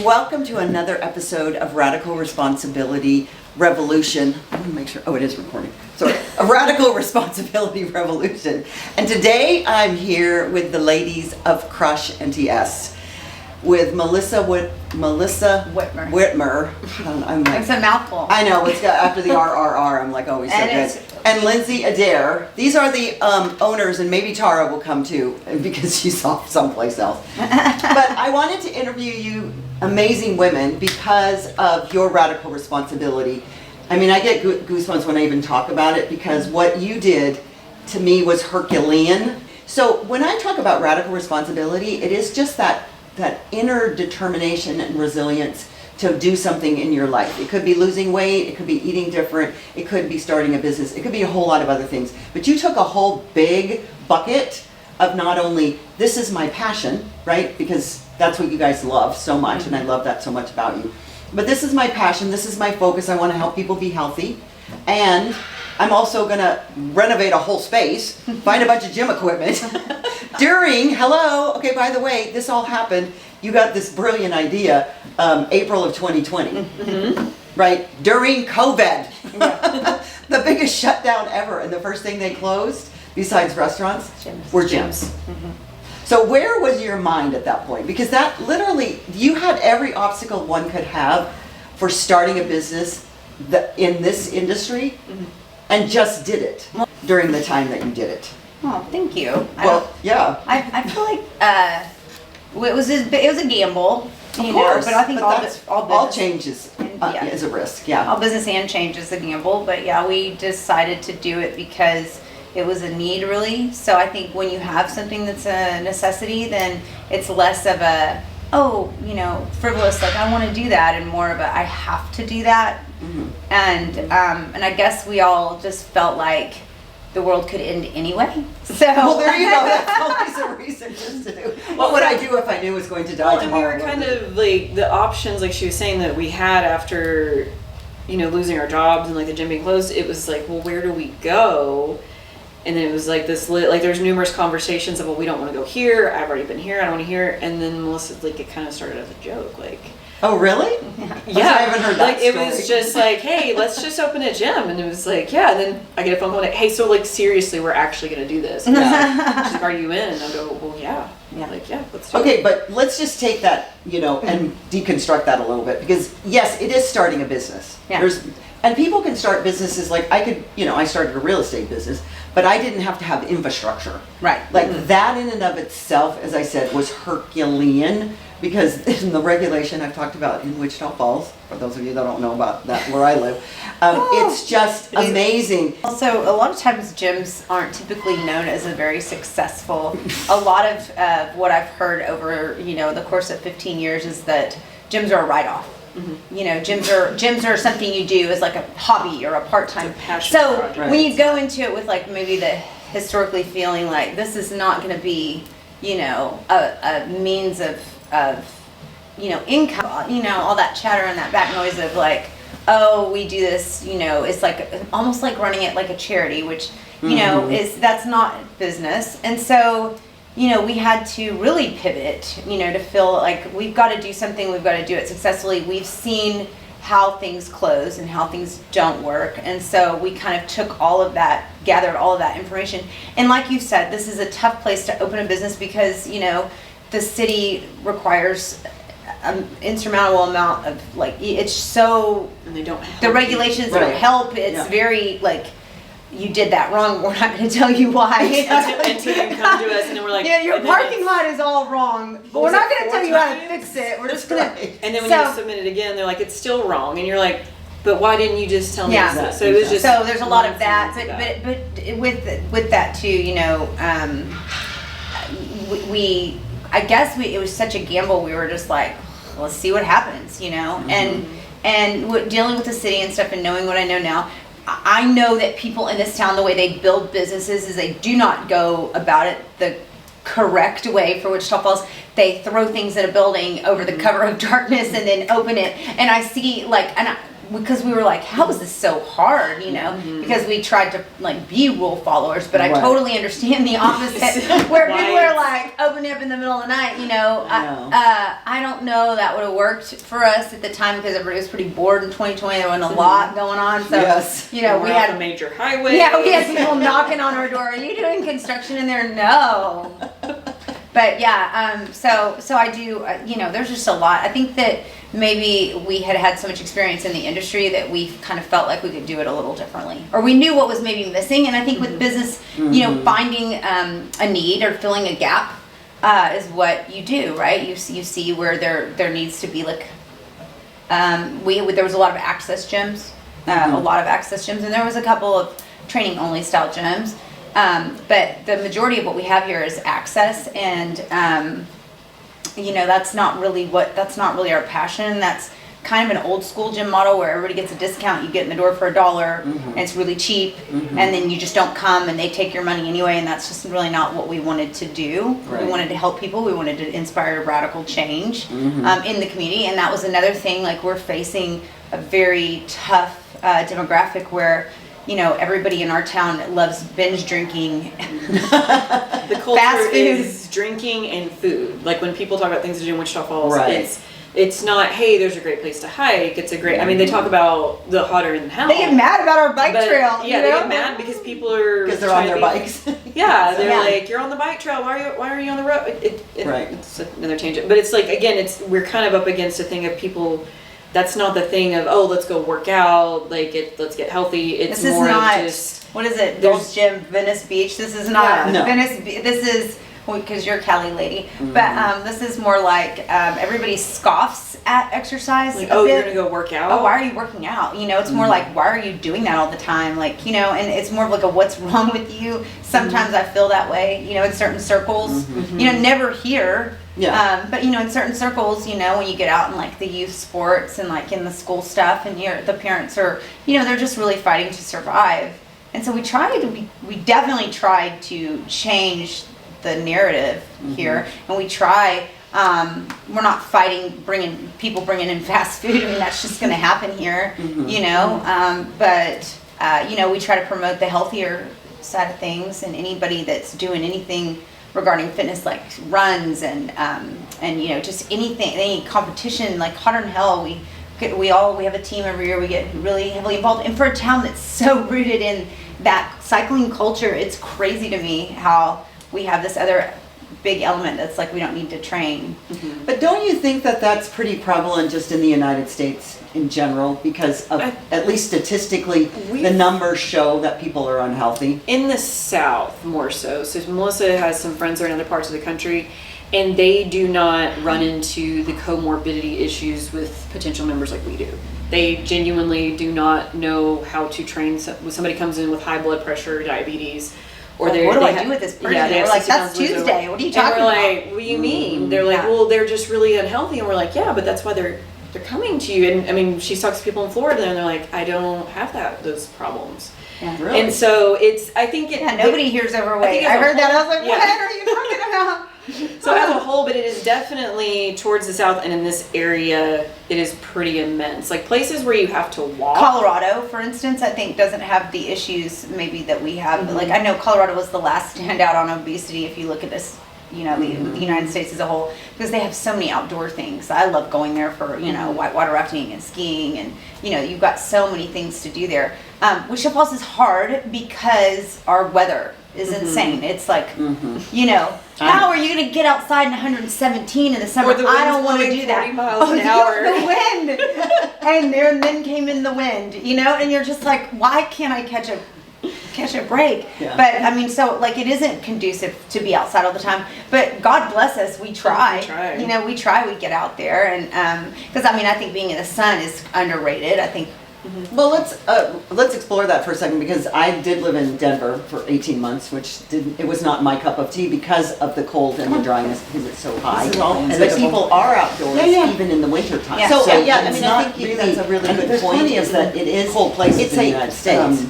Welcome to another episode of Radical Responsibility Revolution. I want to make sure, it is recording. Sorry, a Radical Responsibility Revolution. And today I'm here with the ladies of Crush NTS with Melissa Whitmer. I'm like, it's a mouthful. I know, it's got, after the RRR, I'm like, oh, he's so good. And Lindsey Adair. These are the owners, and maybe Tara will come too, because she's off someplace else. But I wanted to interview you amazing women because of your radical responsibility. I mean, I get goosebumps when I even talk about it, because what you did to me was Herculean. So when I talk about radical responsibility, it is just that inner determination and resilience to do something in your life. It could be losing weight, it could be eating different, it could be starting a business, it could be a whole lot of other things. But you took a whole big bucket of not only, this is my passion, right? Because that's what you guys love so much, and I love that so much about you. But this is my passion, this is my focus, I want to help people be healthy. And I'm also gonna renovate a whole space, find a bunch of gym equipment. Okay, by the way, this all happened, you got this brilliant idea, April of 2020, right? During COVID, the biggest shutdown ever. And the first thing they closed, besides restaurants, were gyms. So where was your mind at that point? Because that literally, you had every obstacle one could have for starting a business in this industry, and just did it during the time that you did it. Oh, thank you. I feel like it was a gamble, you know. But I think all changes is a risk. Yeah, all business and change is a gamble. But yeah, we decided to do it because it was a need, really. So I think when you have something that's a necessity, then it's less of a frivolous, like I want to do that, and more of a I have to do that. And I guess we all just felt like the world could end anyway. So well, there you go. That's always a reason just to do. What would I do if I knew I was going to die tomorrow? And we were kind of like the options, like she was saying, that we had after, losing our jobs and like the gym being closed. It was like, well, where do we go? And then it was like this, like there's numerous conversations of, well, we don't want to go here. I've already been here. I don't want to hear. And then Melissa's like, it kind of started as a joke, like. Oh, really? Yeah. I haven't heard that story. It was just like, hey, let's just open a gym. And it was like, yeah. And then I get a phone call like, hey, so like seriously, we're actually going to do this. She's like, are you in? And I go, well, yeah. Like, yeah, let's do it. Okay, but let's just take that, and deconstruct that a little bit. Because yes, it is starting a business. Yeah. And people can start businesses like I started a real estate business, but I didn't have to have infrastructure. Right. Like that in and of itself, as I said, was Herculean, because in the regulation I've talked about in Wichita Falls, for those of you that don't know about that where I live, it's just amazing. Also, a lot of times gyms aren't typically known as a very successful. A lot of what I've heard over, the course of 15 years is that gyms are a write-off. Gyms are something you do as like a hobby or a part-time passion. So project. when you go into it with like maybe the historically feeling like this is not going to be, a means of income, all that chatter and that back noise of like, oh, we do this, it's like almost like running it like a charity, which, that's not business. And so, we had to really pivot, to feel like we've got to do something, we've got to do it successfully. We've seen how things close and how things don't work. And so we kind of took gathered all of that information. And like you said, this is a tough place to open a business because, the city requires an insurmountable amount of it's so, and they don't help the regulations don't help. It's very like, you did that wrong. We're not going to tell you why. Until you come to us, and then we're like, your parking lot is all wrong. But we're not going to tell you how to fix it. We're just going to. And then when you submit it again, they're like, it's still wrong, and you're like, but why didn't you just tell me that? So it was just. So there's a lot of that, but with that too, it was such a gamble. We were just like, let's see what happens, and dealing with the city and stuff, and knowing what I know now. I know that people in this town, the way they build businesses is they do not go about it the correct way for Wichita Falls. They throw things in a building over the cover of darkness and then open it. And I see because we were like, how is this so hard, you know? Because we tried to like be rule followers, but I totally understand the opposite, where people are like opening up in the middle of the night, you know. I don't know that would have worked for us at the time because everybody was pretty bored in 2020. There wasn't a lot going on, so you know, we had a major highway. Yeah, we had people knocking on our door. Are you doing construction in there? No. But yeah, so I do, you know, there's just a lot. I think that maybe we had so much experience in the industry that we kind of felt like we could do it a little differently. Or we knew what was maybe missing. And I think with business, you know, finding a need or filling a gap is what you do, right? You see where there needs to be like, there was a lot of access gyms, and there was a couple of training only style gyms. But the majority of what we have here is access, and you know, that's not really our passion. That's kind of an old school gym model where everybody gets a discount. You get in the door for $1, and it's really cheap, and then you just don't come, and they take your money anyway. And that's just really not what we wanted to do. We wanted to help people. We wanted to inspire radical change in the community, and that was another thing. Like, we're facing a very tough demographic where, you know, everybody in our town loves binge drinking. The culture fast food is drinking and food. Like, when people talk about things to do in Wichita Falls, it's not, hey, there's a great place to hike. It's a great, I mean, they talk about the hotter in hell. They get mad about our bike trail. Yeah, you know? they get mad because people are... Because they're on their bikes. Yeah, they're like, you're on the bike trail. Why are you on the road? It's another tangent. But it's like, again, we're kind of up against a thing of people... That's not the thing of, oh, let's go work out, like, let's get healthy. It's this more is not, of just... What is it? Gold's Gym, Venice Beach. This is not Venice. This is, because you're a Cali lady, but this is more like everybody scoffs at exercise. Like, oh, you're going to go work out? Oh, why are you working out? You know, it's more like, why are you doing that all the time? Like, you know, and it's more of like a what's wrong with you. Sometimes I feel that way, you know, in certain circles. You know, never here. Yeah. But, you know, in certain circles, you know, when you get out in like the youth sports and like in the school stuff, and the parents are, you know, they're just really fighting to survive. And so we definitely tried to change the narrative here, and we try. We're not fighting bringing in fast food. I mean, that's just going to happen here, you know. But you know, we try to promote the healthier side of things, and anybody that's doing anything regarding fitness, like runs and you know, just anything, any competition, like Hotter Than Hell. We have a team every year. We get really heavily involved, and for a town that's so rooted in that cycling culture, it's crazy to me how we have this other big element that's like we don't need to train. But don't you think that that's pretty prevalent just in the United States in general? Because at least statistically, the numbers show that people are unhealthy. In the South, more so. So Melissa has some friends that are in other parts of the country, and they do not run into the comorbidity issues with potential members like we do. They genuinely do not know how to train. When somebody comes in with high blood pressure, diabetes, or what do I do with this person? We're like, that's Tuesday. What are you talking about? We're like, what do you mean? They're like, well, they're just really unhealthy. And we're like, yeah, but that's why they're coming to you. And I mean, she talks to people in Florida, and they're like, I don't have those problems. Yeah, really? And so I think nobody here's overweight. I heard that. I was like, what are you talking about? So as a whole, but it is definitely towards the south, and in this area, it is pretty immense. Like places where you have to walk. Colorado, for instance, I think doesn't have the issues maybe that we have. But like, I know Colorado was the last standout on obesity if you look at this, you know, the United States as a whole, because they have so many outdoor things. I love going there for, you know, whitewater rafting and skiing, and, you know, you've got so many things to do there. Wichita Falls is hard because our weather is insane. It's like, you know, how are you going to get outside in 117 in the summer? I don't want to do that. 40 miles an hour. The wind. And then came in the wind, you know, and you're just like, why can't I catch a break? Yeah. But I mean, so like, it isn't conducive to be outside all the time, but God bless us, we try. You know, we get out there, and because I mean, I think being in the sun is underrated. I think. Well, let's explore that for a second, because I did live in Denver for 18 months, which it was not my cup of tea because of the cold and the dryness, because it's so high. But people are outdoors even in the winter time. Yeah. So yeah, I mean, I think that's a really good point. Is that it is cold places in the United States.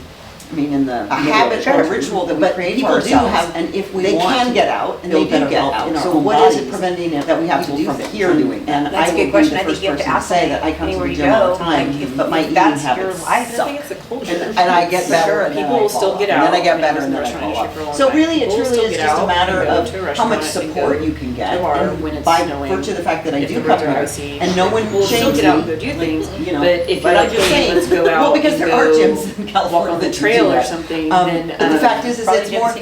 I mean, in the habit or ritual that we create for ourselves, and if we can get out, and they do get out. So what is it preventing it that we have to do from here doing? And that's a good question. I think you have to ask say that I come to the gym all the time, but my eating habits suck. I think it's a culture. And I get better, and people will still get out. And then I get better, and then I fall off. So really, it truly is just a matter of how much support you can get, and by virtue of the fact that I do come here, and no one will still shames get out and me. go do things. You know, but if you're I'm like, just hey, saying, let's go out. well, because and there are go gyms in California walk on the that do trail or that. something. But the fact is it's more.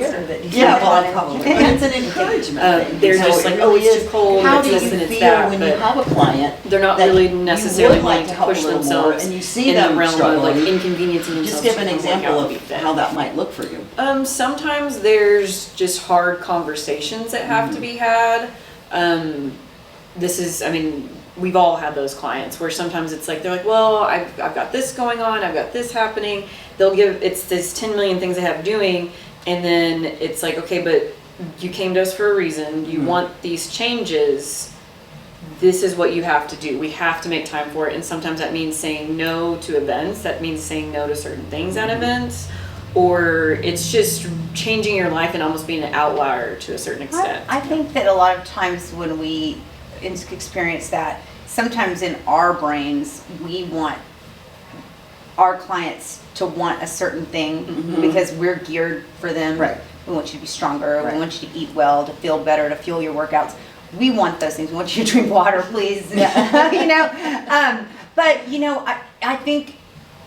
Yeah, well, probably. But it's an encouragement thing. They're So just it like, really oh, it's too is, cold, how it's do this you and it's feel that, when you but have a client they're not that really you necessarily would like wanting to to help push a little more, themselves and you see in the them realm of like struggling? inconveniencing themselves. Just give an to work example out and be of fit. how that might look for you. Sometimes there's just hard conversations that have to be had. I mean, we've all had those clients where sometimes it's like, they're like, well, I've got this going on, I've got this happening. It's this 10 million things they have doing, and then it's like, okay, but you came to us for a reason, you want these changes, this is what you have to do. We have to make time for it, and sometimes that means saying no to events, that means saying no to certain things at events, or it's just changing your life and almost being an outlier to a certain extent. I think that a lot of times when we experience that, sometimes in our brains, we want our clients to want a certain thing because we're geared for them. Right. We want you to be stronger. Right. We want you to eat well, to feel better, to fuel your workouts. We want those things. We want you to drink water, please. You know, but you know, I think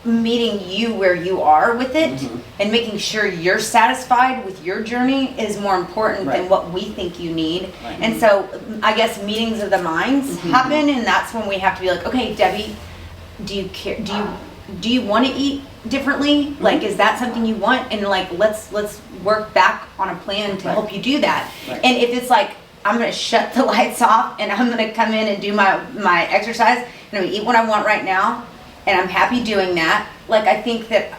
meeting you where you are with it and making sure you're satisfied with your journey is more important than what we think you need. Right. And so I guess meetings of the minds happen, and that's when we have to be like, okay, Debbie, do you care? Do you want to eat differently? Like, is that something you want? And like, let's work back on a plan to help you do that. Right. And if it's like, I'm gonna shut the lights off and I'm gonna come in and do my exercise and I'm gonna eat what I want right now, and I'm happy doing that. Like, I think that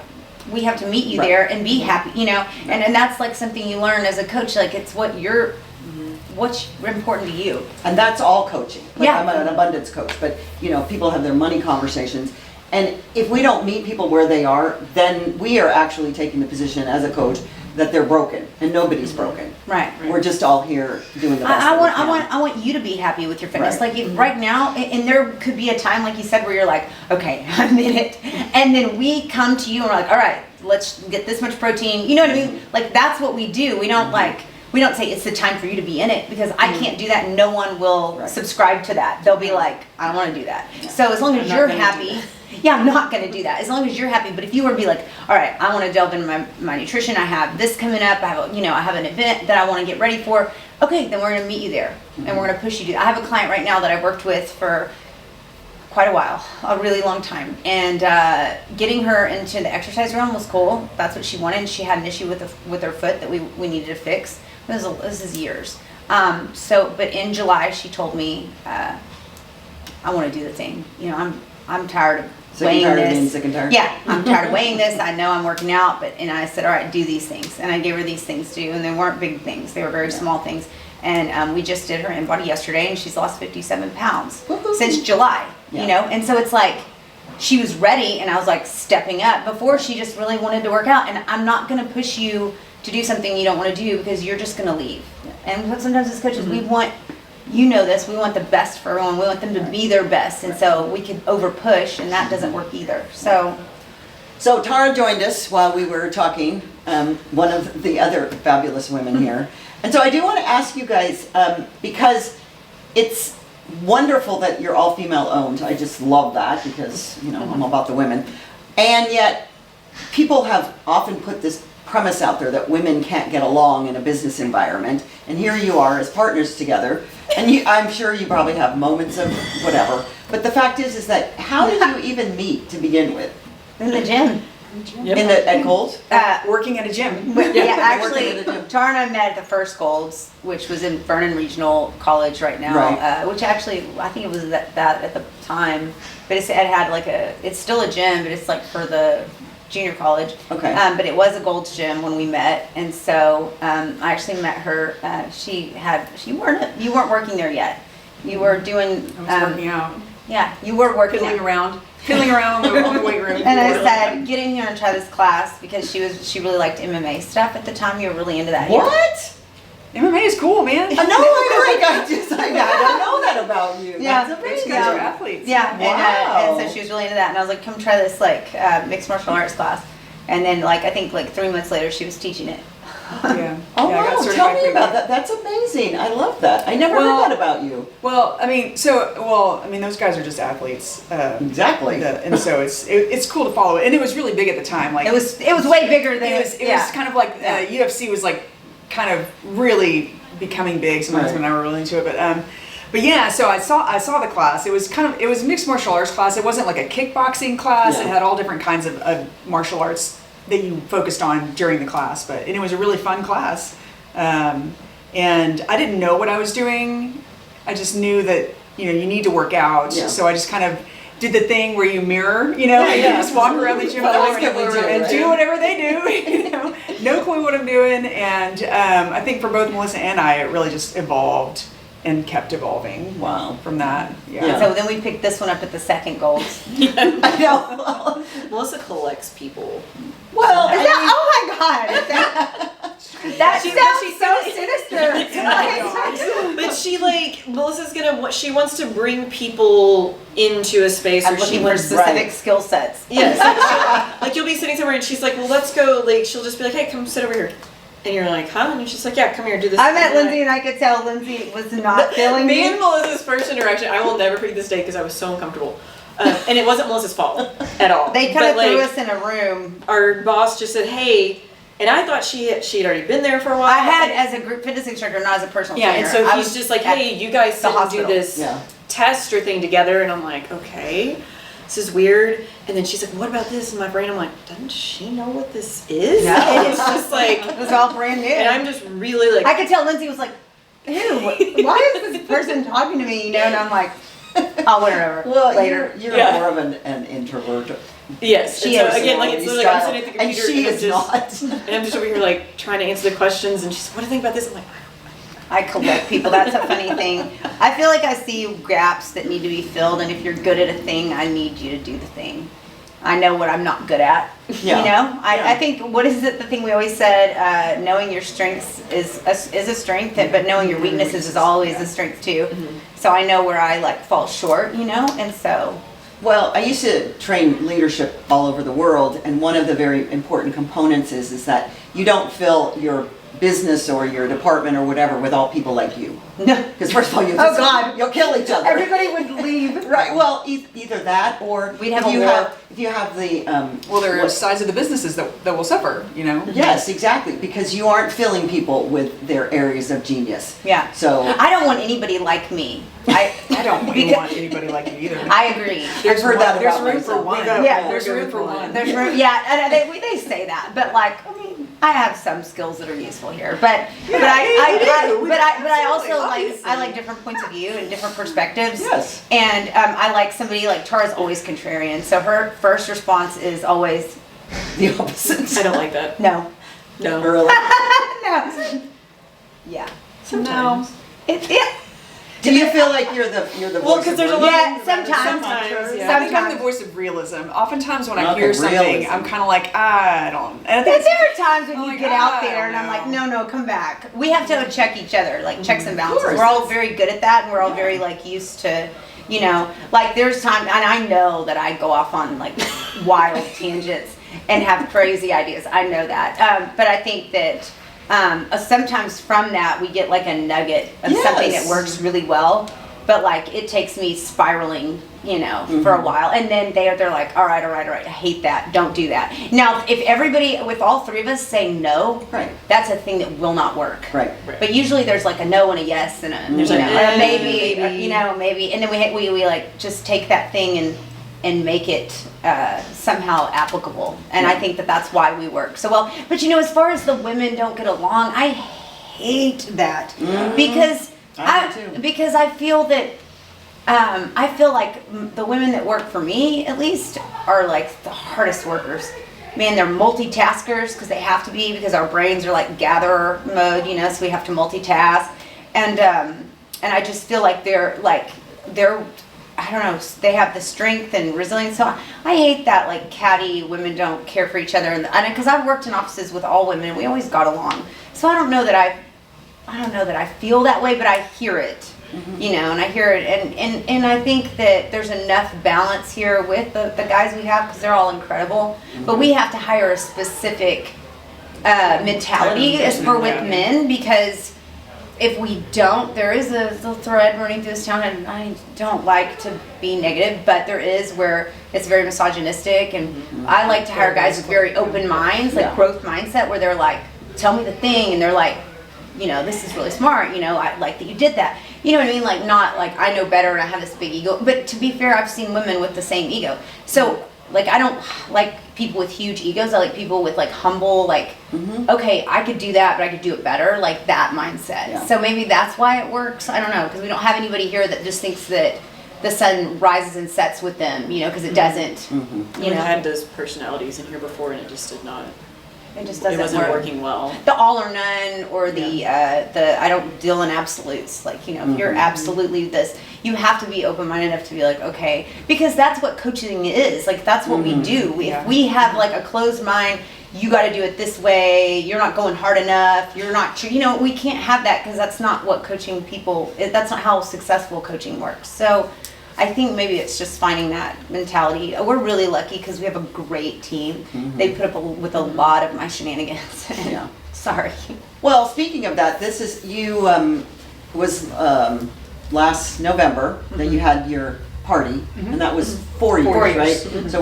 we have to meet you there and be happy, you know. And that's like something you learn as a coach. Like, it's what's important to you. And that's all coaching. Like, Yeah. I'm an abundance coach, but you know, people have their money conversations. And if we don't meet people where they are, then we are actually taking the position as a coach that they're broken, and nobody's broken. Right. We're just all here doing the best I that we can. I want you to be happy with your fitness. Right. Like, if right now, and there could be a time, like you said, where you're like, okay, I'm in it. And then we come to you and we're like, all right, let's get this much protein. You know what I mean? Like, that's what we do. We don't we don't say it's the time for you to be in it, because I can't do that and no one will subscribe to that. They'll be like, I don't want to do that. Yeah. So as long as you're happy, I'm not going to do that. As long as you're happy. But if you were to be like, all right, I want to delve into my nutrition. I have this coming up. I have an event that I want to get ready for. Okay, then we're going to meet you there, and we're going to push you to. I have a client right now that I've worked with for quite a while, a really long time, and getting her into the exercise realm was cool. That's what she wanted. She had an issue with her foot that we needed to fix. This is years. But in July, she told me, I want to do the thing. You know, I'm tired of weighing this. Sick and tired. Yeah, I'm tired of weighing this. I know I'm working out, and I said, all right, do these things. And I gave her these things to do, and they weren't big things. They were very small things. And we just did her InBody yesterday, and she's lost 57 pounds since July. Yeah. You know, and so it's like she was ready, and I was like stepping up. Before, she just really wanted to work out, and I'm not going to push you to do something you don't want to do because you're just going to leave. And sometimes as coaches, we want. You know this, we want the best for everyone. We want them to be their best. And so we could over push, and that doesn't work either. So Tara joined us while we were talking, one of the other fabulous women here. And so I do want to ask you guys, because it's wonderful that you're all female owned. I just love that because, you know, I'm all about the women. And yet people have often put this premise out there that women can't get along in a business environment, and here you are as partners together, and I'm sure you probably have moments of whatever, but the fact is that how did you even meet to begin with? in the gym. Yep. At Gold's? Working at a gym. Actually, working at a gym. Tara and I met at the first Gold's, which was in Vernon Regional College right now. Right. Which actually, I think it was that at the time, but it had it's still a gym, but it's like for the junior college. Okay. But it was a Gold's gym when we met, and so I actually met her. You weren't working there yet. You were doing. I was working out. Yeah, you were working. Fiddling around. fiddling around on the weight room. And I said, get in here and try this class because she really liked MMA stuff at the time. You were really into that. What? MMA is cool, man. I know, I don't know that about you. Yeah. That's Those amazing. guys are athletes. Yeah, Wow. and so she was really into that, and I was like, come try this like mixed martial arts class. And then like I think like 3 months later she was teaching it. Yeah. Oh Yeah, I got wow, certified tell me pretty about quick. that. That's amazing. I love that. I never Well- heard that about you. Well, I mean, those guys are just athletes. Exactly. And so it's cool to follow it. And it was really big at the time. Like It was way bigger than it was kind of like UFC was like kind of really becoming big. So my Right. husband and I were really into it, but yeah. So I saw the class. It was a mixed martial arts class. It wasn't like a kickboxing class. Yeah. It had all different kinds of martial arts that you focused on during the class. And it was a really fun class. And I didn't know what I was doing. I just knew that you need to work out. Yeah. So I just kind of did the thing where you mirror, and you just walk around the gym Well, floor that's what we do, and right? do whatever they do. No clue what I'm doing. And I think for both Melissa and I, it really just evolved and kept evolving. Wow. From that, Yeah. So then we picked this one up at the second Gold. I know. Melissa collects people. Well, Is that, oh my God! That sounds so sinister. But she wants to bring people into a space I'm where she looking for wants. specific Right. skill sets. Yes. Like you'll be sitting somewhere and she's like, well, let's go. Like she'll just be like, hey, come sit over here. And you're like, huh? And she's like, yeah, come here, do this. I met And you're Lindsay and I could tell Lindsay was not feeling Me me. and Melissa's first interaction, I will never forget this day because I was so uncomfortable. And it wasn't Melissa's fault at all. They kind of But, threw like, us in a room. Our boss just said, hey, and I thought she had already been there for a while. I had as a group fitness instructor, not as a personal Yeah, trainer. and so I he's was just like, at hey, you guys the sit and do hospital. this Yeah. test or thing together. And I'm like, okay, this is weird. And then she's like, what about this? In my brain, I'm like, doesn't she know what this is? No. And it's just like, It was all brand new. and I'm just really like, I could tell Lindsay was like, ew, why is this person talking to me? And I'm like, I'll win her over well, later. you're Yeah. more of an introvert. yes. She and so is. again, like it's like I'm sitting at the and computer she I'm is just, not. and I'm just over here like trying to answer the questions. And she's like, what do you think about this? I'm like, I collect people. That's a funny thing. I feel like I see gaps that need to be filled, and if you're good at a thing, I need you to do the thing. I know what I'm not good at. Yeah. You know, I Yeah. think what is it? The thing we always said: knowing your strengths is a strength, but knowing your weaknesses is always a strength too. So I know where I like fall short. You know, and so Well, I used to train leadership all over the world, and one of the very important components is that you don't fill your business or your department or whatever with all people like you. no. Because first of all, Oh, God. you'll kill each other. Everybody would leave. Right. Well, either that or We'd have if a you war. if you have the Well, there are what- sides of the businesses that will suffer. Yes, exactly, because you aren't filling people with their areas of genius. Yeah. So I don't want anybody like me. I don't because- want anybody like you either. I agree. I've heard that There's about room for myself. one. Yeah. There's room for one. There's room, yeah, and they say that, but like, I mean, I have some skills that are useful here, but you do. I Absolutely, also obviously. I like different points of view and different perspectives. Yes. And I like somebody like Tara's always contrarian, so her first response is always the opposite. I don't like that. no, No. Really? no, yeah. Sometimes. Yeah. Do you feel like you're the Well, voice 'cause of there's a reason? lot Yeah, of- sometimes. yeah. I think I'm Sometimes. the voice of realism. Oftentimes when I Okay, hear something, realism. I'm kind of like, I don't. And I think There are times when I'm you like, get out I there don't and I'm like, know. no, come back. We have to check each other, like checks and balances. course. We're all very good at that, and we're all very like used to, you know, like there's time, and I know that I go off on like wild tangents and have crazy ideas. I know that, but I think that sometimes from that we get like a nugget of something that Yes. works really well. But like it takes me spiraling, you know, for a while, and then they're like, all right, I hate that, don't do that. Now, if everybody, with all three of us saying no, Right. that's a thing that will not work. Right. But usually there's like a no and a yes and a, There's you like, know, a maybe, maybe. or, you know, maybe, and then we like just take that thing and make it somehow applicable. And I think that that's why we work so well. But you know, as far as the women don't get along, I hate that because. I do too. Because I feel that I feel like the women that work for me, at least, are like the hardest workers. Man, they're multitaskers because they have to be, because our brains are like gatherer mode, you know, so we have to multitask. And I just feel like they're I don't know, they have the strength and resilience. So I hate that, like, catty women don't care for each other. And because I've worked in offices with all women, and we always got along. So I don't know that I feel that way, but I hear it, you know, and I hear it. And I think that there's enough balance here with the guys we have, because they're all incredible. But we have to hire a specific mentality as for with men, because if we don't, there is a thread running through this town, and I don't like to be negative, but there is, where it's very misogynistic, and I like to hire guys with very open minds, like growth mindset, where they're like, tell me the thing, and they're like, you know, this is really smart, you know, I like that you did that. You know what I mean? Like, not like I know better and I have this big ego, but to be fair, I've seen women with the same ego. So, like, I don't like people with huge egos. I like people with, like, humble, like, okay, I could do that, but I could do it better, like that mindset. Yeah. So maybe that's why it works. I don't know, because we don't have anybody here that just thinks that the sun rises and sets with them, you know, because it doesn't. You know, had those personalities in here before, and it just did not. It just doesn't It wasn't work. working well. The all or none, or the I don't deal in absolutes. Like, you know, if you're absolutely this, you have to be open-minded enough to be like, okay, because that's what coaching is. Like, that's what we do. If we have like a closed mind, you got to do it this way. You're not going hard enough. You're not, you know, we can't have that, because that's not what coaching people. That's not how successful coaching works. So I think maybe it's just finding that mentality. We're really lucky because we have a great team. They put up with a lot of my shenanigans. Yeah. Sorry. Well, speaking of that, this is, you, was last November that you had your party, and that was 4 years, 4 years. right? So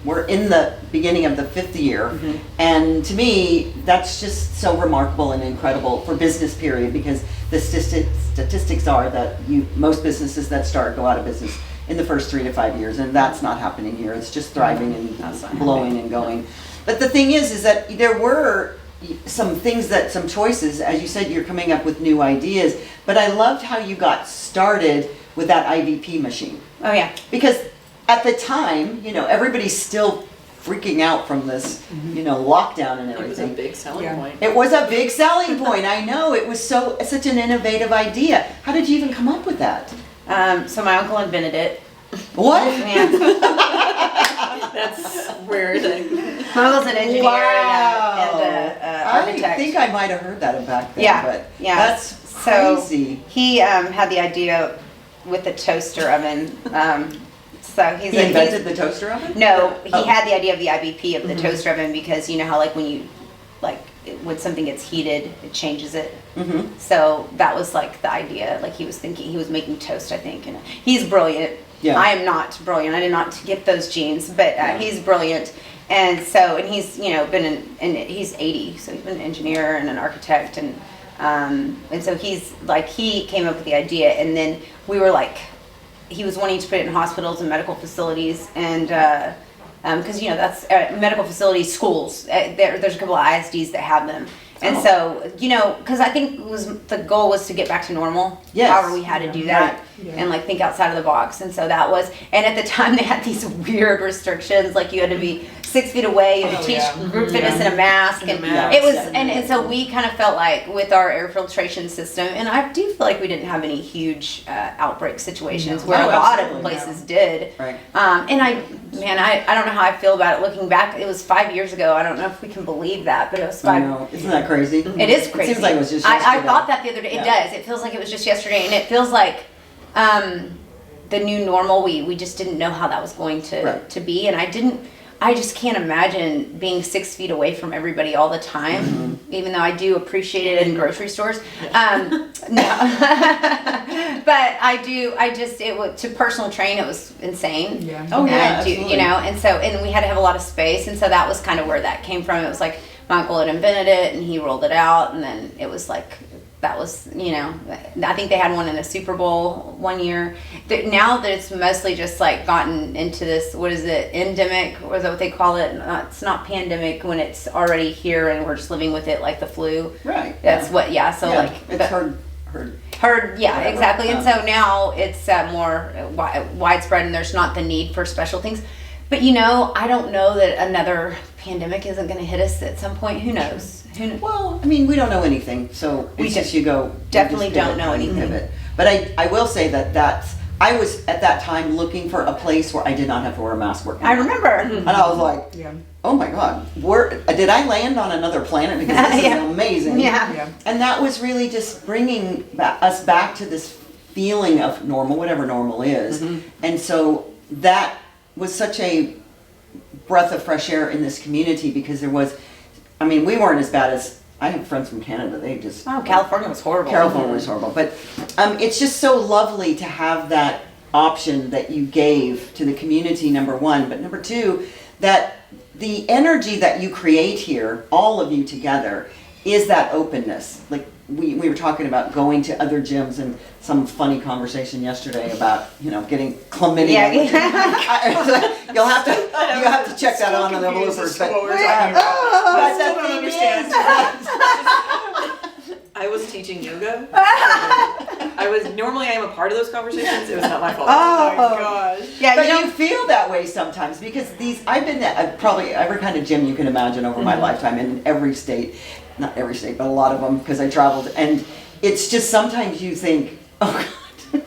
we're in the beginning of the 5th year, and to me, that's just so remarkable and incredible for business, period, because the statistics are that most businesses that start go out of business in the first 3 to 5 years, and that's not happening here. It's just thriving and blowing and going. But the thing is that there were some choices, as you said, you're coming up with new ideas, but I loved how you got started with that IVP machine. Oh, yeah. Because at the time, you know, everybody's still freaking out from this, you know, lockdown and It was a everything. big selling point. It was a big selling point. I know. It was such an innovative idea. How did you even come up with that? So my uncle invented it. What? Yeah. That's weird. My uncle's an engineer Wow. and architect. I think I might have heard that back then. Yeah, But yeah. that's So crazy. he had the idea with the toaster oven. So He invented the toaster oven? No, he Oh. had the idea of the IBP of the toaster oven, because you know how, like, when you, like, when something gets heated, it changes it. So that was like the idea. Like, he was making toast, I think. And he's brilliant. Yeah. I am not brilliant. I did not get those genes, but he's brilliant. And so, and he's, you know, he's 80, so he's been an engineer and an architect, and so he's like, he came up with the idea, and then we were like, he was wanting to put it in hospitals and medical facilities, and because you know that's medical facilities, schools. There's a couple of ISDs that have them, and so you know, because I think the goal was to get back to normal. Yes. However, we had to do that and like think outside of the box, and so that was. And at the time, they had these weird restrictions, like you had to be 6 feet away, you had to teach group fitness in a mask, and it was. And so we kind of felt like with our air filtration system, and I do feel like we didn't have any huge outbreak situations where a lot of places did. Right. And I don't know how I feel about it looking back. It was 5 years ago. I don't know if we can believe that, but it was I 5. know. Isn't that crazy? It is crazy. It seems like it was just I yesterday. thought that the other day. It does. It feels like it was just yesterday, and it feels like the new normal. We just didn't know how that was going to be, and I just can't imagine being 6 feet away from everybody all the time, even though I do appreciate it in grocery stores. No, but to personal train, it was insane. Yeah. Oh, yeah, And absolutely. you know, and we had to have a lot of space, and so that was kind of where that came from. It was like my uncle had invented it, and he rolled it out, and then it was like, that was, you know, I think they had one in the Super Bowl one year. Now that it's mostly just like gotten into this, what is it, endemic, or is that what they call it? It's not pandemic when it's already here and we're just living with it, like the flu. Right. That's what, so Yeah, like. it's herd. Yeah, Whatever. exactly. And so now it's more widespread, and there's not the need for special things. But you know, I don't know that another pandemic isn't going to hit us at some point. Who knows? Well, I mean, we don't know anything, so We it's just you go. definitely you just don't know pivot, anything. pivot. But I will say that's I was at that time looking for a place where I did not have to wear a mask working. I remember. And I was like, Yeah. oh my God, did I land on another planet? Because this Yeah. is amazing. Yeah. And that was really just bringing us back to this feeling of normal, whatever normal is. And so that was such a breath of fresh air in this community, because there was, I mean, we weren't as bad as, I have friends from Canada, they just... Oh, California was horrible. California was horrible, but it's just so lovely to have that option that you gave to the community, number one, but number two, that the energy that you create here, all of you together, is that openness. Like we were talking about going to other gyms, and some funny conversation yesterday about, getting chlamydia. Yeah. You'll have to check that on the bloopers. But What we're talking about. but Still the don't thing understand. I was teaching yoga. Normally I am a part of those conversations. It was not my fault. Oh my gosh. Yeah, But you you know, feel that way sometimes, because I've been at probably every kind of gym you can imagine over my lifetime, in every state, not every state, but a lot of them, because I traveled, and it's just sometimes you think, oh God,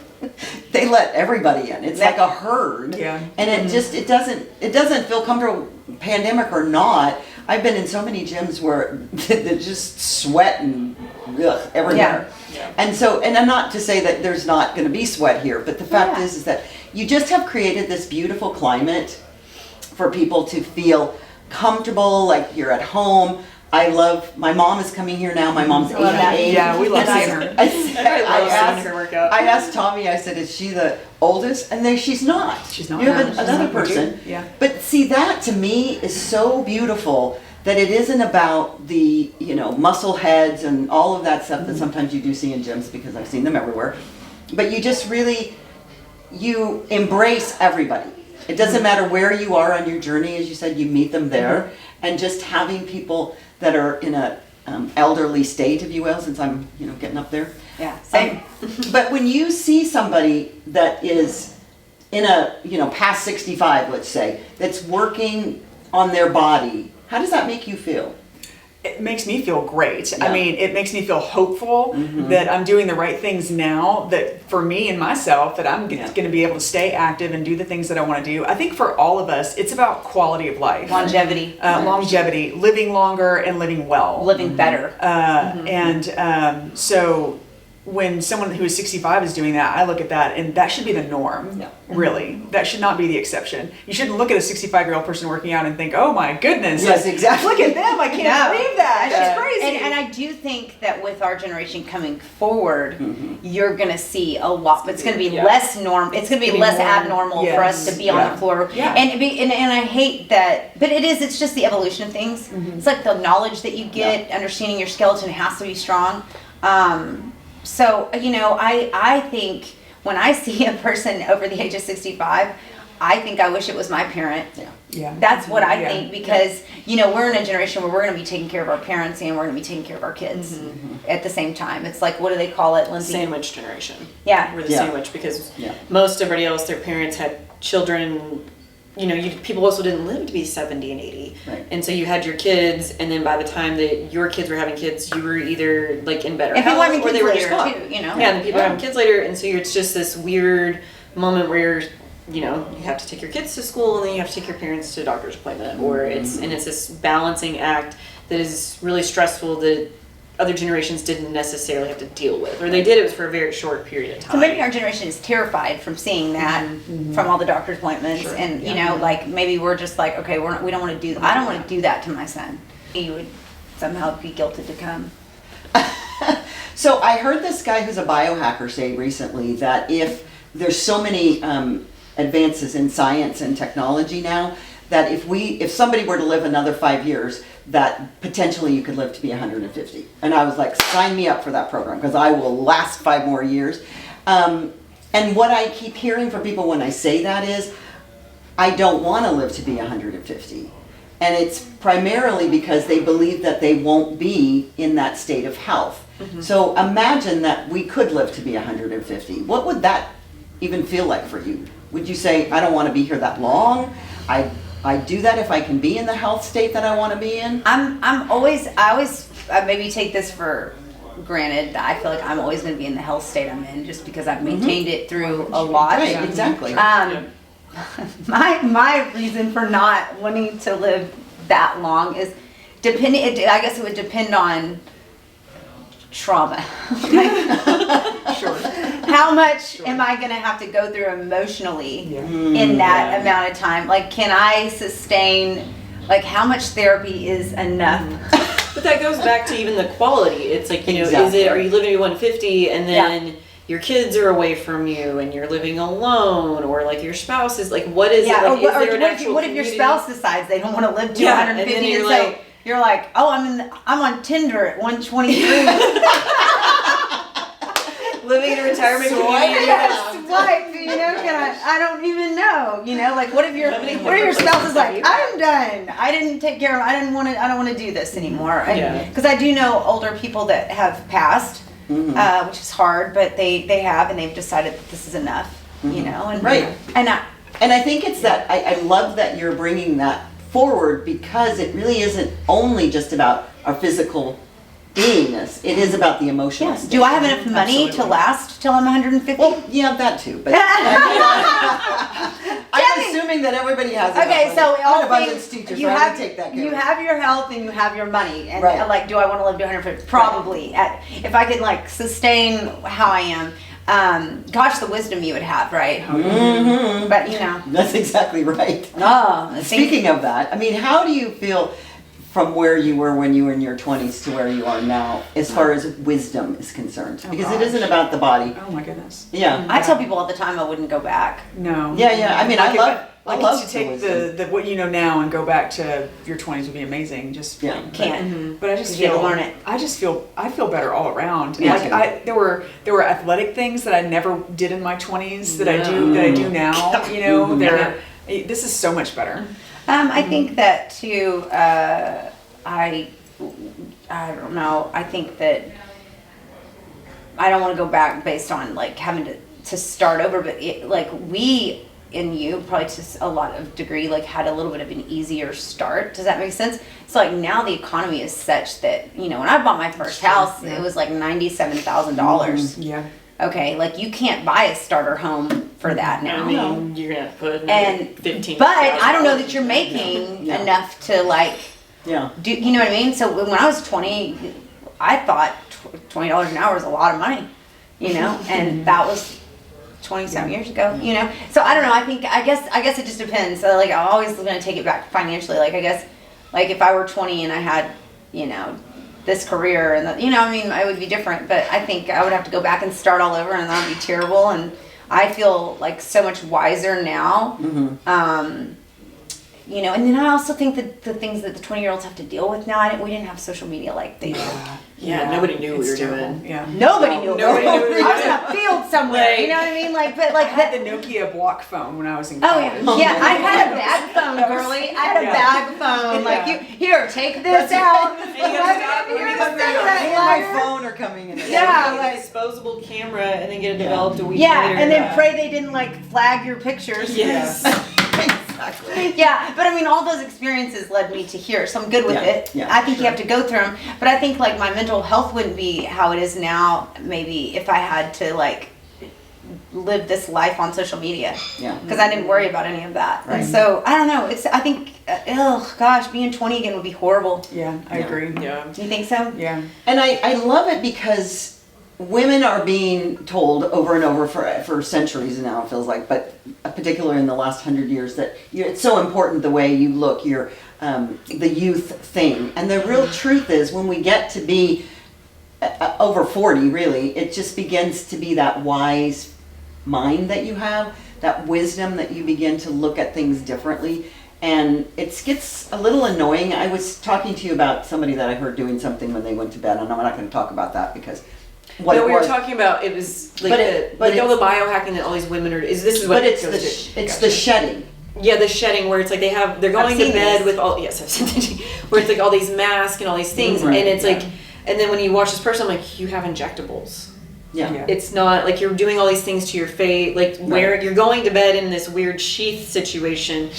they let everybody in. It's like a herd, Yeah. and it doesn't feel comfortable, pandemic or not. I've been in so many gyms where they're just sweat and everywhere. Yeah. And I'm not to say that there's not going to be sweat here, but the fact is that you just have created this beautiful climate for people to feel comfortable, like you're at home. My mom is coming here now. My mom's 88. Yeah, we love seeing her. I asked Tommy, I said, is she the oldest? And then she's not. She's not. You have She's another not. person. Yeah. But see, that to me is so beautiful, that it isn't about the, muscle heads and all of that stuff that sometimes you do see in gyms, because I've seen them everywhere. But you just really, you embrace everybody. It doesn't matter where you are on your journey, as you said, you meet them there. And just having people that are in a elderly state, if you will, since I'm, getting up there. yeah, same. But when you see somebody that is in a, past 65, let's say, that's working on their body, how does that make you feel? It makes me feel great. Yeah. I mean, it makes me feel hopeful that I'm doing the right things now, that for me and myself, that I'm going to be able to stay active and do the things that I want to do. I think for all of us, it's about quality of life. Longevity. Longevity, living longer and living well. Living better. So when someone who is 65 is doing that, I look at that, and that should be the norm. Yeah. Really, that should not be the exception. You shouldn't look at a 65-year-old person working out and think, "Oh my goodness, Yes, exactly. look at them! I can't believe that. She's crazy." And I do think that with our generation coming forward, you're going to see a lot. It's going to be less norm. It's going to be less more- abnormal for us to be on the floor. Yeah. And I hate that, but it's just the evolution of things. It's like the knowledge that you get, understanding your skeleton has to be strong. So, I think when I see a person over the age of 65, I think I wish it was my parent. Yeah. That's what I think, because, we're in a generation where we're going to be taking care of our parents and we're going to be taking care of our kids at the same time. It's like, what do they call it, Lindsay? Sandwich generation. Yeah. We're the Yeah. sandwich, because Yeah. most everybody else, their parents had children. People also didn't live to be 70 and 80. Right. And so you had your kids, and then by the time that your kids were having kids, you were either like in better And people health, having or they kids were just later, gone. too, Yeah, and people are having kids later, and so it's just this weird moment where you have to take your kids to school, and then you have to take your parents to a doctor's appointment, or it's this balancing act that is really stressful that other generations didn't necessarily have to deal with, or they did. It was for a very short period of time. So maybe our generation is terrified from seeing that from all the doctor's appointments, Sure. and like maybe we're just like, okay, we don't want to do. I don't want to do that to my son. He would somehow be guilted to come. So I heard this guy who's a biohacker say recently that if there's so many advances in science and technology now, that if somebody were to live another 5 years, that potentially you could live to be 150. And I was like, sign me up for that program, because I will last 5 more years. And what I keep hearing from people when I say that is, I don't want to live to be 150. And it's primarily because they believe that they won't be in that state of health. So imagine that we could live to be 150. What would that even feel like for you? Would you say, I don't want to be here that long? I do that if I can be in the health state that I want to be in? I always maybe take this for granted, I feel like I'm always going to be in the health state I'm in just because I've maintained it through a lot. Right, exactly. My reason for not wanting to live that long is I guess it would depend on trauma. Sure. How much am I going to have to go through emotionally in that amount of time? Like, can I sustain, like, how much therapy is enough? But that goes back to even the quality. It's like, you know, are you living to 150 and then your kids are away from you and you're living alone, or like your spouse is like, what is it? Like, is there an actual what if your spouse decides they don't want to live to 150 and then you're like, oh, I'm on Tinder at 123. living in a retirement community. Like, you know, I don't even know, you know, like what if your spouse is like, I'm done. I didn't take care of, I don't want to do this anymore. Because I do know older people that have passed, which is hard, but they have, and they've decided that this is enough, you know, and and I think it's that I love that you're bringing that forward, because it really isn't only just about our physical beingness. It is about the emotional. Yes. Do I have enough money to last till I'm 150? Well, yeah, that too. But I'm assuming that everybody has enough money. So all abundance things, teachers, you right? have Take that care you of. have your health and you have your money, and Right. do I want to live to 150? Probably. If I could like sustain how I am. Gosh, the wisdom you would have, right? Mm-hmm. But you know, That's exactly right. oh, Speaking of that, I mean, how do you feel from where you were when you were in your 20s to where you are now, as far as wisdom is concerned? Because it isn't about the body. Oh my goodness. Yeah. I tell people all the time I wouldn't go back. No. Yeah. I mean, I love to take the what you know now and go back to your 20s would be amazing. Just Can't. But I just You feel have to learn it. I feel better all around. Me Like too. there were athletic things that I never did in my 20s that I do now. You know, this is so much better. I think that too. I don't know. I think that I don't want to go back based on like having to start over, but like we and you probably to a lot of degree like had a little bit of an easier start. Does that make sense? So like now the economy is such that, you know, when I bought my first house, it was like $97,000. Yeah. Okay, like you can't buy a starter home for that now. I mean, you're gonna put And 15. But I don't know that you're making enough to like do you know what I mean? So when I was 20, I thought $20 an hour was a lot of money, you know, and that was 20-some years ago, you know. So I don't know. I guess it just depends. So like I'm always going to take it back financially. Like I guess like if I were 20 and I had, you know, this career and you know, I mean, it would be different. But I think I would have to go back and start all over, and that would be terrible. And I feel like so much wiser now. You know, and then I also think that the things that the 20-year-olds have to deal with now, we didn't have social media like they do. Yeah, nobody knew what we were terrible. doing. Yeah. Nobody knew. Nobody knew what we were I was in doing. a field somewhere. You know what I mean? Like, but like I had the Nokia block phone when I was in Oh college. yeah, I had a bag phone, girly. I had a bag phone. Like here, take this out. And you gotta stop. Here, Here, stick that Me and my lighter. phone are coming in. Yeah, Like like a disposable camera, and then get it developed a week yeah, later. and then pray they didn't like flag your pictures. Yes. Exactly. Yeah, but I mean, all those experiences led me to here, so I'm good with it. Yeah, I think you have to go through them, but I think like my mental health wouldn't be how it is now. Maybe if I had to like live this life on social media, Yeah. because I didn't worry about any of that. Right. And so I don't know. I think, oh gosh, being 20 again would be horrible. Yeah, I agree. Yeah. You think so? Yeah. And I love it because women are being told over and over for centuries now, it feels like, but particularly in the last 100 years, that it's so important the way you look, your the youth thing. And the real truth is when we get to be over 40, really, it just begins to be that wise mind that you have, that wisdom that you begin to look at things differently. And it gets a little annoying. I was talking to you about somebody that I heard doing something when they went to bed, and I'm not going to talk about that because what No, it we were was. talking about it was like But all the biohacking that all these women are. This is what But it's goes to. the shedding. Yeah, the shedding where it's like they're going I've to seen bed this. with all I've seen this, where it's like all these masks and all these things, Right, and it's like, and then when you watch this person, I'm like, you have injectables. Yeah. Yeah. It's not like you're doing all these things to your face, like where you're going to bed in this weird sheath situation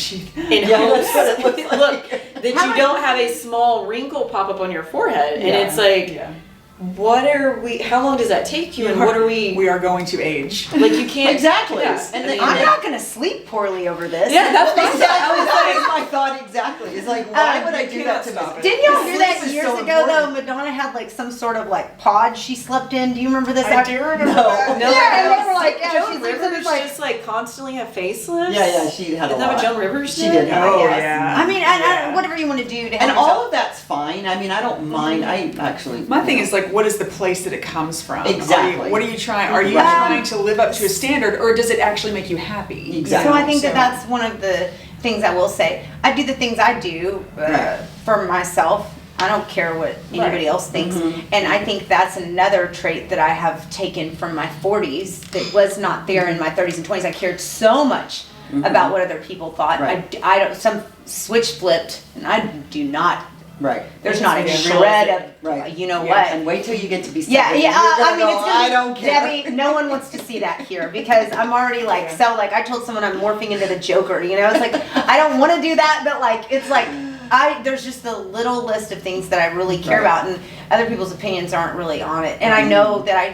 in Yeah, hopes that's what it looks like. that you don't have a small wrinkle pop up on your forehead, and it's like. Yeah. how long does that take you, and what are we? We are going to age. Like, you can't Exactly. Yeah. And I'm not going to sleep poorly over this. Yeah, that's what Exactly. That was my thought exactly. It's like, why would I do that to stop myself? it. Didn't y'all hear that Sleep is years so ago though? important. Madonna had like some sort of like pod she slept in. Do you remember this? I do remember No. that. No, Yeah, and they were like like, yeah, Joan she sleeps in Rivers this, like- just like constantly have facelifts. Yeah, she had a Isn't that lot. what Joan Rivers She did? did. Oh, yes. yeah. I mean, Yeah. whatever you want to do to And help all yourself. of that's fine. I mean, I don't mind. I actually. My thing is like, what is the place that it comes from? Exactly. What are you trying? Are you Right. trying to live up to a standard, or does it actually make you happy? Exactly. So I think So- that's one of the things I will say. I do the things I do Right. for myself. I don't care what anybody Right. else thinks. Mm-hmm. And I think that's another trait that I have taken from my 40s that was not there in my 30s and 20s. I cared so much about what other people thought. Mm-hmm. Right. I don't, some switch flipped, and I do not. Right. There's not a Yeah. shred of, Right. you know Yeah. what. And wait till you get to be 70. Yeah, yeah. You're gonna I mean, go, it's gonna I be, don't care. Debbie, no one wants to see that here because I'm already like, Yeah. so like I told someone I'm morphing into the Joker, you know, it's like, I don't want to do that, but like, it's like, there's just a little list of things that I really care Right. about, and other people's opinions aren't really on it. And I know that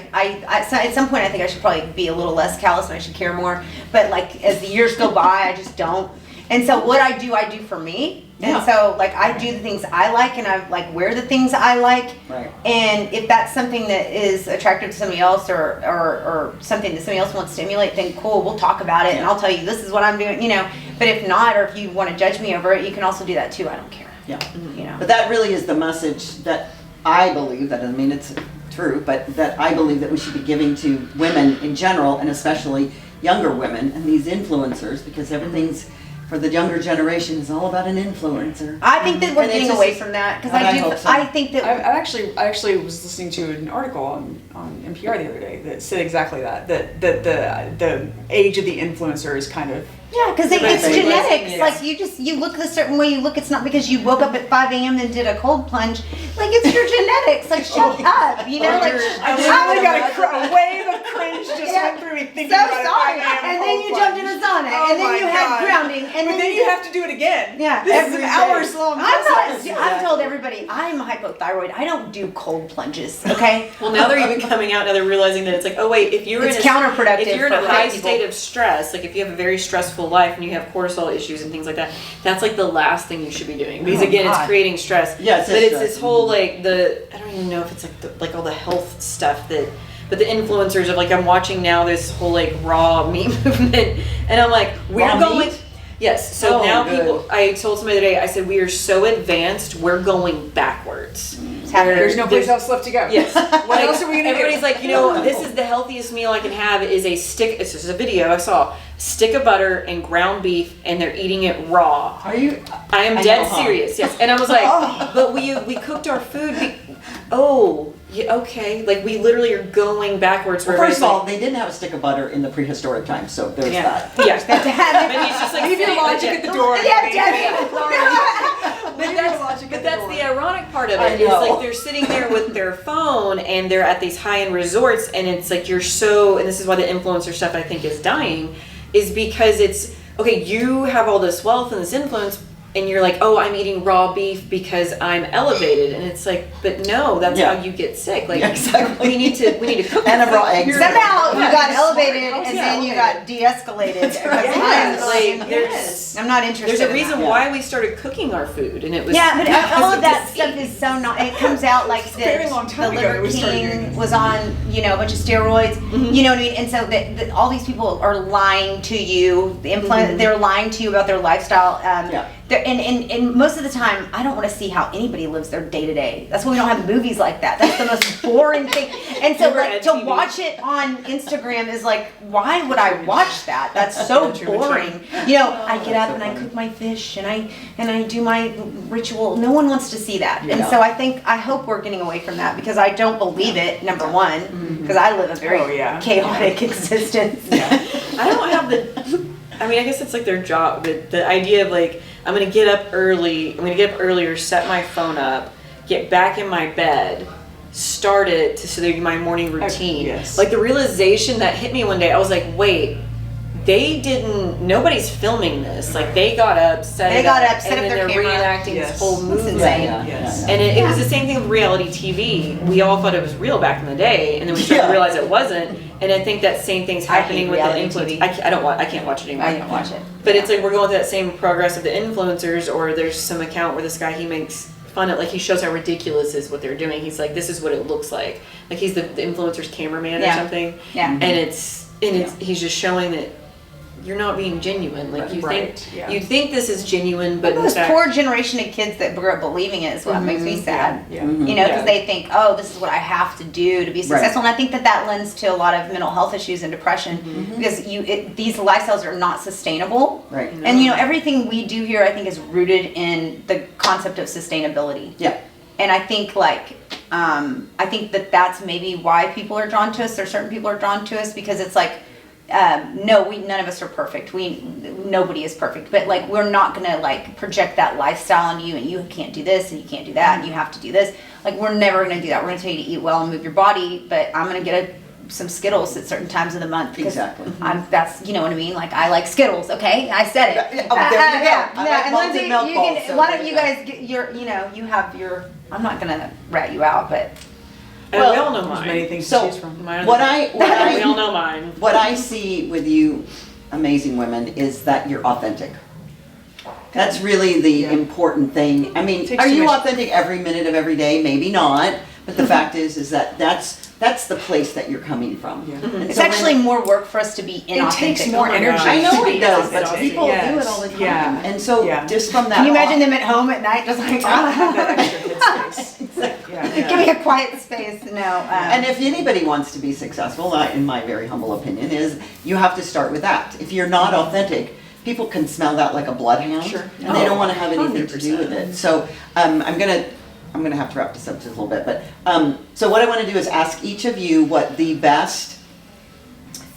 so at some point I think I should probably be a little less callous and I should care more, but like as the years go by, I just don't. And so what I do for me. Yeah. And so like I do the things I like, and I like wear the things I like. Right. And if that's something that is attractive to somebody else or something that somebody else wants to stimulate, then cool, we'll talk about it and I'll tell you this is what I'm doing, you know. But if not, or if you want to judge me over it, you can also do that too. I don't care. Yeah. You know. But that really is the message that I believe, that doesn't mean it's true, but that I believe that we should be giving to women in general, and especially younger women and these influencers, because everything's, for the younger generation, is all about an influencer. I think that we're And it getting just- away from that because and I I do. hope so. I think that I actually was listening to an article on NPR the other day that said exactly that the age of the influencer is kind of yeah, because it's Right. genetics. Yes. Like you look a certain way. You look. It's not because you woke up at 5 a.m. and did a cold plunge. Like it's your genetics. Like shut up. You know. Like I literally got a wave of cringe just went through me thinking so about it. sorry. 5 a.m. And then you cold jumped in plunge. a sauna, Oh and then my you had God. grounding, and But then you have to do it again. Yeah, This is every an day. hours long process. I've told everybody I'm hypothyroid. I don't do cold plunges. Okay. Well, now they're even coming out. Now they're realizing that it's like, oh wait, if you're It's in a, counterproductive if you're in a for high people. state of stress, like if you have a very stressful life and you have cortisol issues and things like that, that's like the last thing you should be doing, because Oh, again, God. it's creating stress. Yeah, it's but it's stress. this whole like I don't even know if it's like all the health stuff that. But the influencers of like, I'm watching now this whole like raw meat movement, and I'm like, we're Raw going. meat? Yes. So Oh, now good. people. I told somebody today. I said we are so advanced. We're going backwards. There's no place else left to go. Yes. What else are we gonna do? Everybody's like, you know, this is the healthiest meal I can have is a stick. This is a video I saw. Stick of butter and ground beef, and they're eating it raw. Are you? I am I dead know, huh? serious. Yes. And I was like, but we cooked our food. Yeah, okay. Like we literally are going backwards. Well, where first of all, everybody's they didn't have a stick of butter in the prehistoric times, so there's Yeah. that. like, yeah. Have to have But he's just like Leave your saying, logic yeah. at the door. Yeah, Debbie. Debbie. But that's the ironic part of I it. Is know. like they're sitting there with their phone and they're at these high-end resorts, and it's like you're so, and this is why the influencer stuff I think is dying, is because it's okay, you have all this wealth and this influence, and you're like, oh, I'm eating raw beef because I'm elevated, and it's like, but no, that's Yeah. how you get sick. Like Yeah, exactly. we need to cook And a the raw food. egg. You're- Somehow you got Yeah. elevated and Yeah. then you got de-escalated. Because Yes. I'm Like, yes. I'm not interested. There's a in reason that. why we started cooking our food, and it was Yeah, but all because of that disease. stuff is so not. It comes out like a very that long time the ago that Liver we started doing King this. was on, you know, a bunch of steroids. You know what I mean? And so that all these people are lying to you. The they're lying to you about their lifestyle. Yeah. And most of the time, I don't want to see how anybody lives their day to day. That's why we don't have movies like that. That's the most boring thing. And so, Never like, had to TV. watch it on Instagram is like, why would I watch that? That's so True. boring. You know, I get up and I cook my fish and I do my ritual. No one wants to see that. And Yeah. so I hope we're getting away from that because I don't believe it, number one, because I live a very Oh, yeah. chaotic existence. I don't have I mean, I guess it's like their job. The idea of like, I'm gonna get up early. I'm gonna get up earlier, set my phone up, get back in my bed, start it so that my morning routine. Yes. Like the realization that hit me one day, I was like, wait, nobody's filming this. Like they got up, set up and their then they're camera. reenacting Yes. this whole That's movement. insane. Yes. And it was the same thing with reality TV. We all thought it was real back in the day, and then we started to realize it wasn't. And I think that same thing's happening with the influencers. I can't watch it anymore. I don't watch it. But it's like we're going through that same progress of the influencers, or there's some account where this guy, he makes fun of, like he shows how ridiculous is what they're doing. He's like, this is what it looks like. Like he's the influencer's cameraman or something. Yeah. And he's just showing that you're not being genuine. Like you think this is genuine, but Those in fact, poor generation of kids that grew up believing it is what makes me sad. Yeah. You know, because they think, oh, this is what I have to do to be successful. And I think that lends to a lot of mental health issues and depression because these lifestyles are not sustainable. Right. And you know, everything we do here, I think, is rooted in the concept of sustainability. Yeah. And I think I think that's maybe why people are drawn to us, or certain people are drawn to us, because it's like, no, none of us are perfect. Nobody is perfect, but like we're not gonna like project that lifestyle on you, and you can't do this and you can't do that and you have to do this. Like we're never gonna do that. We're gonna tell you to eat well and move your body, but I'm gonna get some Skittles at certain times of the month because that's, you know what I mean. Like I like Skittles. Okay, I said it. There you go. I like and malted Lindsay, milk balls, a so lot there of you you go. guys get you have your. I'm not gonna rat you out, but. we all know There's mine. many things So, to choose from. We all know mine. What I see with you amazing women is that you're authentic. That's really the important thing. I mean, Takes are too you much- authentic every minute of every day? Maybe not. But the fact is that that's the place that you're coming from. Yeah. And It's so when- actually more work for us to be inauthentic. It takes more my energy. God. I know to it be does, but authentic. people do Yes. it all the time. Yeah. And so just from that Can you imagine them at home at night just like, I have that extra headspace. Yeah. give me a quiet space? No. And if anybody wants to be successful, in my very humble opinion, is you have to start with that. If you're not authentic, people can smell that like a bloodhound, Sure. and they don't want to have anything to do with it. So I'm gonna have to wrap this up just a little bit. But so what I want to do is ask each of you what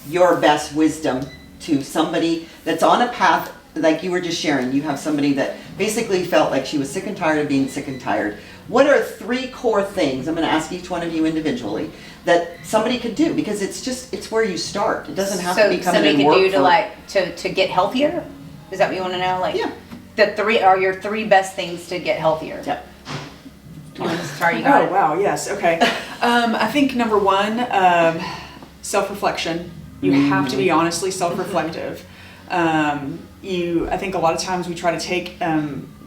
your best wisdom to somebody that's on a path like you were just sharing. You have somebody that basically felt like she was sick and tired of being sick and tired. What are 3 core things, I'm going to ask each one of you individually, that somebody could do? Because it's where you start. It doesn't have to be coming somebody in could work do for- to like to get healthier. Is that what you want to know? Like, Yeah. The 3 are your 3 best things to get healthier. Yeah. Sorry, you got Oh it. wow, yes, okay. I think number 1, self-reflection. You have to be honestly self-reflective. I think a lot of times we try to take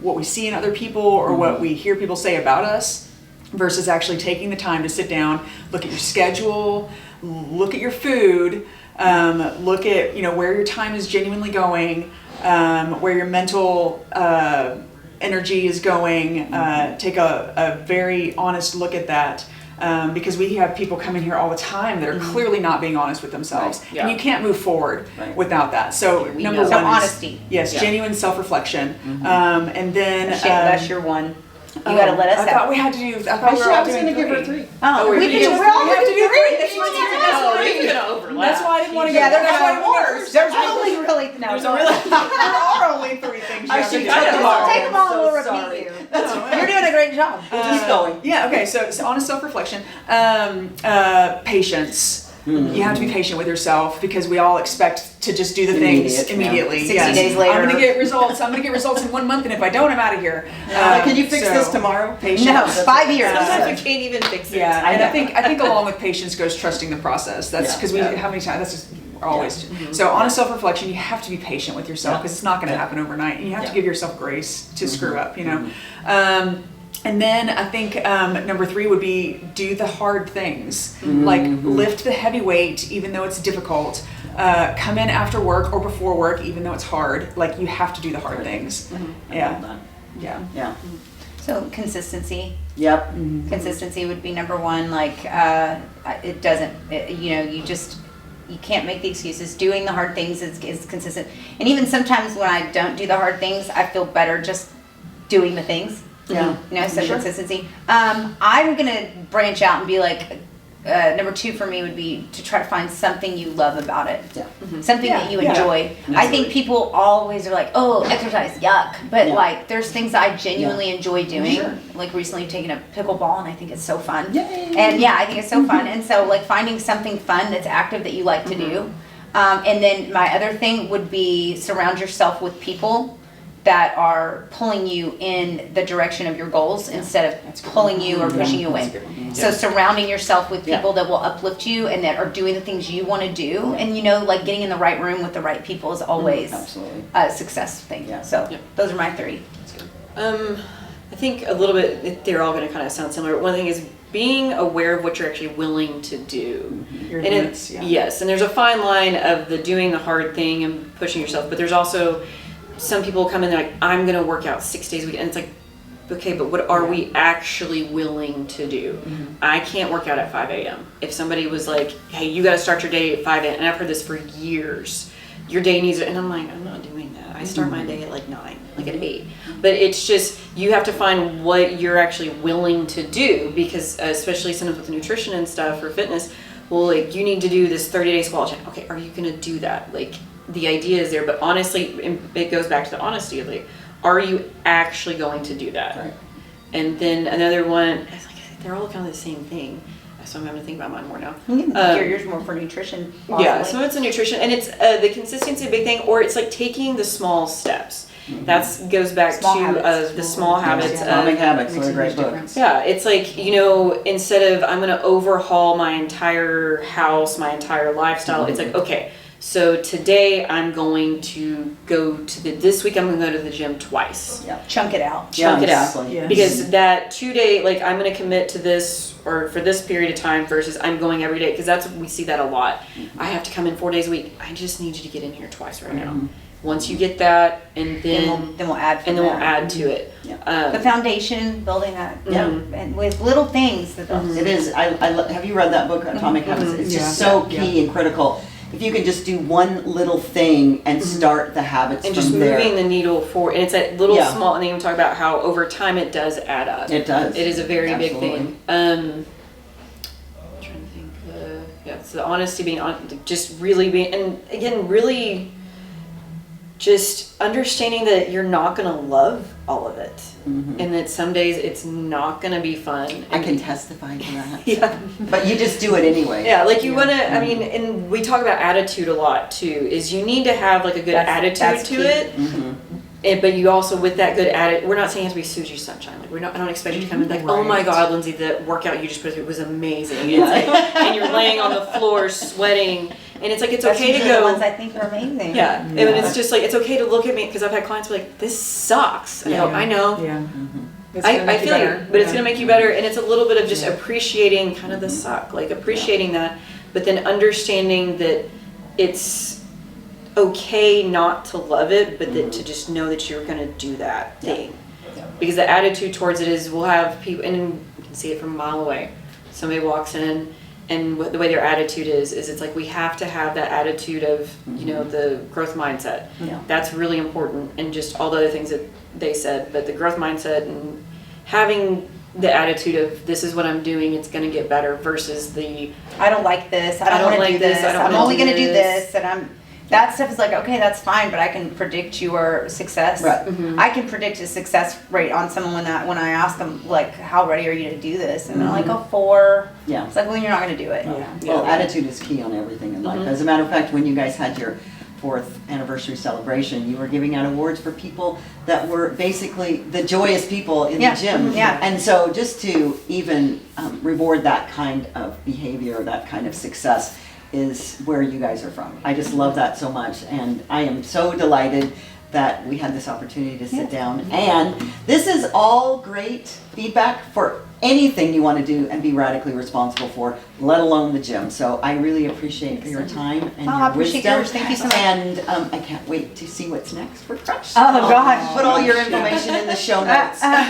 what we see in other people or what we hear people say about us versus actually taking the time to sit down, look at your schedule, look at your food, look at where your time is genuinely going, where your mental energy is going. Take a very honest look at that. Because we have people come in here all the time that are clearly not being honest with themselves. Right. Yeah. And you can't move forward Right. without that. So We number know. one So is honesty. Yes, Yeah. genuine self-reflection. And then That's your one. You gotta let us I thought out. we had to do. I thought we were all was doing going to give her 3. 3. Oh, we're we gonna can do- we're all we have gonna to do 3. That's what you Oh, do. it's gonna overlap. That's why I didn't want to Yeah, get. there's That's why I only didn't want there's only really no. There's go a really ahead. There are only 3 things you I have to should do. cut it off. Take them all and I'm we'll so repeat sorry. you. You're doing a great job. Keep going. Yeah, okay, so honest self-reflection. Patience. You have to be patient with yourself because we all expect to just do the things Immediate, yeah. immediately. 60 days later. I'm gonna get results. I'm gonna get results in 1 month, and if I don't, I'm out of here. Can you fix So, this tomorrow? Patience. No, 5 years. Sometimes we can't even fix it. Yeah, I and know. I think along with patience goes trusting the process. That's Yeah. because Yeah. how many times that's just always. So honest self-reflection, you have to be patient with yourself because it's not going to happen overnight, and you have to Yeah. give yourself grace to screw up. And then I think number 3 would be do the hard things, like lift the heavy weight even though it's difficult. Come in after work or before work even though it's hard. Like you have to do the hard things. Yeah, yeah. Yeah. So consistency. Yep. Consistency would be number 1. Like it doesn't. You can't make the excuses. Doing the hard things is consistent. And even sometimes when I don't do the hard things, I feel better just doing the things. Yeah. So consistency. I'm gonna branch out and be like, number 2 for me would be to try to find something you love about it. Yeah. Something that you Yeah. enjoy. I think people always are like, oh, exercise, yuck. But Yeah. like, there's things I genuinely enjoy doing. Sure. Like recently taking a pickleball, and I think it's so fun. Yay. And yeah, I think it's so fun. And so like finding something fun that's active that you like to do. And then my other thing would be surround yourself with people that are pulling you in the direction of your goals instead of pulling you or pushing you away. So surrounding yourself with people that will uplift you and that are doing the things you want to do. And like getting in the right room with the right people is always a success thing. So those are my 3. I think a little bit, they're all going to kind of sound similar. One thing is being aware of what you're actually willing to do. Your limits, Yes, and there's a fine line of the doing the hard thing and pushing yourself, but there's also some people come in, they're like, I'm going to work out 6 days a week, and it's like, okay, but what are we actually willing to do? I can't work out at 5 a.m. If somebody was like, hey, you got to start your day at 5 a.m., and I've heard this for years, your day needs it, and I'm like, I'm not doing that. I start my day at like 9, like at 8. But it's just, you have to find what you're actually willing to do, because especially sometimes with nutrition and stuff or fitness, well, like you need to do this 30-day squat challenge. Okay, are you going to do that? Like the idea is there, but honestly, it goes back to the honesty of like, are you actually going to do that? Right. And then another one, it's like, they're all kind of the same thing. So I'm having to think about mine more now. Yours more for nutrition. Possibly. Yeah, so it's a nutrition, and it's the consistency, a big thing, or it's like taking the small steps. That goes back Small to habits. the small habits. Atomic Habits, Makes what a a great huge book. difference. Yeah, it's like, instead of I'm going to overhaul my entire house, my entire lifestyle, it's like, okay, so today I'm going to go to this week I'm going to go to the gym twice. Yeah. Chunk it out. Chunk it out. exactly. Yes. Because that 2 day, like I'm going to commit to this or for this period of time versus I'm going every day, because we see that a lot. I have to come in 4 days a week. I just need you to get in here twice right now. Once you get that, and then Then we'll add. and then we'll add to it. The foundation, building that, and with little things. That It is. Have you read that book, Atomic Habits? It's just so key and critical. If you can just do one little thing and start the habits And from just there. moving the needle forward, and it's that little small, and then we talk about how over time it does add up. It does. It is a very big Absolutely. thing. I'm trying to think. So the honesty, being on, just really being, and again, really just understanding that you're not going to love all of it, and that some days it's not going to be fun. I can testify to that. Yeah. But you just do it anyway. Yeah, like you want to, I mean, and we talk about attitude a lot too, is you need to have like a good attitude that's to key. it. But you also, with that good attitude, we're not saying it has to be Suji Sunshine. Like I don't expect you to come in like, oh my God, Lindsay, the workout you just put through was amazing. It's like, and you're laying on the floor sweating, and it's like, it's okay to usually go. the ones I think are amazing. Yeah, and it's just like, it's okay to look at me, because I've had clients be like, this sucks. And I know. Yeah. I feel you, but it's going to make you better, and it's a little bit of just appreciating kind of the suck, like appreciating that, but then understanding that it's okay not to love it, but that to just know that you're going to do that thing. Because the attitude towards it is, we'll have people, and you can see it from a mile away. Somebody walks in, and the way their attitude is it's like, we have to have that attitude of, the growth mindset. That's really important, and just all the other things that they said, but the growth mindset and having the attitude of, this is what I'm doing, it's going to get better, versus the, I don't like this. I don't want to do this. I'm only going to do this, and that stuff is like, okay, that's fine, but I can predict your success. Right. I can predict a success rate on someone when I ask them, like, how ready are you to do this? And they're like, oh, 4. Yeah. It's like, well, you're not going to do it. Well, attitude is key on everything in life. As a matter of fact, when you guys had your 4th anniversary celebration, you were giving out awards for people that were basically the joyous people in the gym. And so just to even reward that kind of behavior, that kind of success, is where you guys are from. I just love that so much, and I am so delighted that we had this opportunity to sit down. And this is all great feedback for anything you want to do and be radically responsible for, let alone the gym. So I really appreciate your time and your I appreciate wisdom. yours. Thank you so much. And I can't wait to see what's next for Crush. Oh, gosh. Put all your information in the show notes.